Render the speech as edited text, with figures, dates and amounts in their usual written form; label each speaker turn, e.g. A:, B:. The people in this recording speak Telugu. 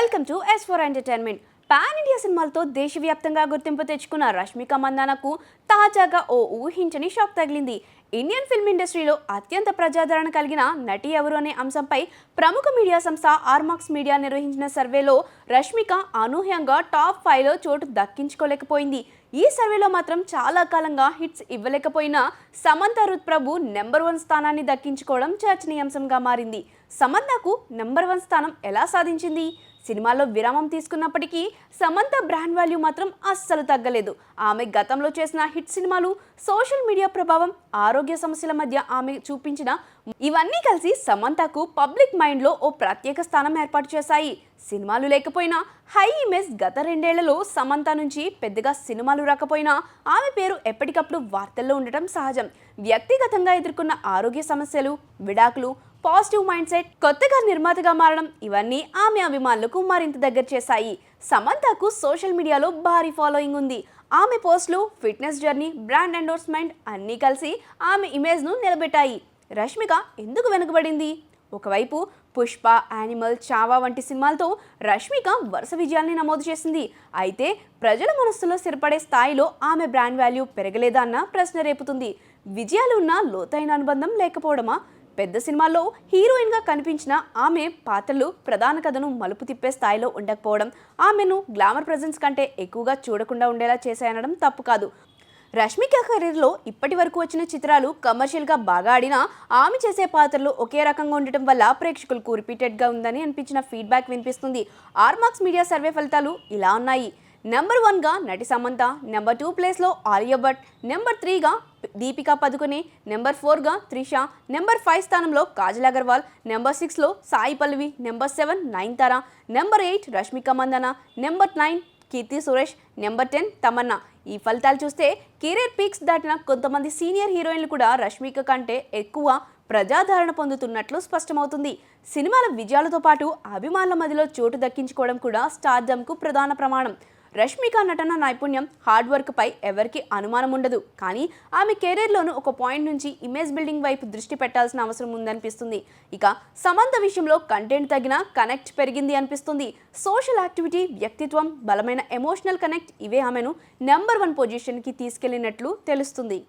A: Welcome to S for entertainment. Pan India సినిమాలతో దేశవ్యాప్తంగా గుర్తింపు తెచ్చుకున్న రష్మిక మందానకు తాజాగా ఓ ఊహించని షాక్ తగిలింది. ఇండియన్ ఫిల్మ్ ఇండస్ట్రీలో అత్యంత ప్రజాదరణ కలిగిన నటి ఎవరు అనే అంశంపై ప్రముఖ మీడియా సంస్థ ఆర్మాక్స్ మీడియా నిర్వహించిన సర్వేలో రష్మిక అనూహ్యంగా టాప్ 5లో చోటు దక్కించుకోలేకపోయింది. ఈ సర్వేలో మాత్రం చాలా కాలంగా హిట్స్ ఇవ్వలేకపోయినా సమంత రుత్ప్రభు నెంబర్ 1 స్థానాన్ని దక్కించుకోవడం చర్చనీయాంశంగా మారింది. సమంతకు నెంబర్ 1 స్థానం ఎలా సాధించింది? సినిమాల్లో విరామం తీసుకున్నప్పటికీ సమంత బ్రాండ్ వాల్యూ మాత్రం అస్సలు తగ్గలేదు. ఆమె గతంలో చేసిన హిట్ సినిమాలు, సోషల్ మీడియా ప్రభావం, ఆరోగ్య సమస్యల మధ్య ఆమె చూపించిన ఇవన్నీ కలిసి సమంతకు పబ్లిక్ మైండ్లో ఓ ప్రత్యేక స్థానం ఏర్పాటు చేశాయి. సినిమాలు లేకపోయినా హై ఇమేజ్ గత 2 ఏళ్లలో సమంత నుంచి పెద్దగా సినిమాలు రాకపోయినా ఆమె పేరు ఎప్పటికప్పుడు వార్తల్లో ఉండటం సహజం. వ్యక్తిగతంగా ఎదుర్కొన్న ఆరోగ్య సమస్యలు, విడాకులు, పాజిటివ్ మైండ్ సెట్, కొత్తగా నిర్మాతగా మారడం ఇవన్నీ ఆమె అభిమానులకు మరింత దగ్గర చేశాయి. సమంతకు సోషల్ మీడియాలో భారీ ఫాలోయింగ్ ఉంది. ఆమె పోస్టులు, ఫిట్నెస్ జర్నీ, బ్రాండ్ ఎండోర్స్మెంట్ అన్నీ కలిసి ఆమె ఇమేజ్ను నిలబెట్టాయి. రష్మిక ఎందుకు వెనుకబడింది? ఒకవైపు పుష్ప, యానిమల్, చావా వంటి సినిమాలతో రష్మిక వరుస విజయాల్ని నమోదు చేసింది. అయితే ప్రజల మనస్సులో స్థిరపడే స్థాయిలో ఆమె బ్రాండ్ వాల్యూ పెరగలేదా అన్న ప్రశ్న రేపుతుంది. విజయాలు ఉన్న లోతైన అనుబంధం లేకపోవడమా? పెద్ద సినిమాల్లో హీరోయిన్గా కనిపించిన ఆమె పాత్రలు ప్రధాన కథను మలుపు తిప్పే స్థాయిలో ఉండకపోవడం ఆమెను గ్లామర్ ప్రెజెన్స్ కంటే ఎక్కువగా చూడకుండా ఉండేలా చేశాయనడం తప్పు కాదు. రష్మిక కెరీర్లో ఇప్పటి వరకు వచ్చిన చిత్రాలు కమర్షియల్గా బాగా ఆడినా ఆమె చేసే పాత్రలు ఒకే రకంగా ఉండటం వల్ల ప్రేక్షకులకు రిపీటెడ్గా ఉందని అనిపించిన ఫీడ్బ్యాక్ వినిపిస్తుంది. ఆర్మాక్స్ మీడియా సర్వే ఫలితాలు ఇలా ఉన్నాయి. నెంబర్ 1గా నటి సమంత, నెంబర్ 2 ప్లేస్లో ఆలియా భట్, నెంబర్ 3గా దీపికా పదుకొనే, నెంబర్ 4గా త్రిష, నెంబర్ 5 స్థానంలో కాజల్ అగర్వాల్, నెంబర్ 6లో Sai Pallavi, number 7 Nayanthara, number 8 Rashmika Mandanna, number 9 Keerthy Suresh, number 10 Tamannaah. ఈ ఫలితాలు చూస్తే కెరీర్ పీక్స్ దాటిన కొంతమంది సీనియర్ హీరోయిన్లు కూడా రష్మిక కంటే ఎక్కువ ప్రజాదరణ పొందుతున్నట్లు స్పష్టమవుతుంది. సినిమాల విజయాలతో పాటు అభిమానుల మధ్యలో చోటు దక్కించుకోవడం కూడా స్టార్డమ్కు ప్రధాన ప్రమాణం. రష్మిక నటన నైపుణ్యం, హార్డ్ వర్క్పై ఎవరికి అనుమానం ఉండదు. కానీ ఆమె కెరీర్లోనూ ఒక పాయింట్ నుంచి ఇమేజ్ బిల్డింగ్ వైపు దృష్టి పెట్టాల్సిన అవసరం ఉందనిపిస్తుంది. ఇక సమంత విషయంలో కంటెంట్ తగిన కనెక్ట్ పెరిగింది అనిపిస్తుంది. సోషల్ యాక్టివిటీ, వ్యక్తిత్వం, బలమైన ఎమోషనల్ కనెక్ట్ ఇవే ఆమెను నెంబర్ 1 పొజిషన్కి తీసుకెళ్లినట్లు తెలుస్తుంది.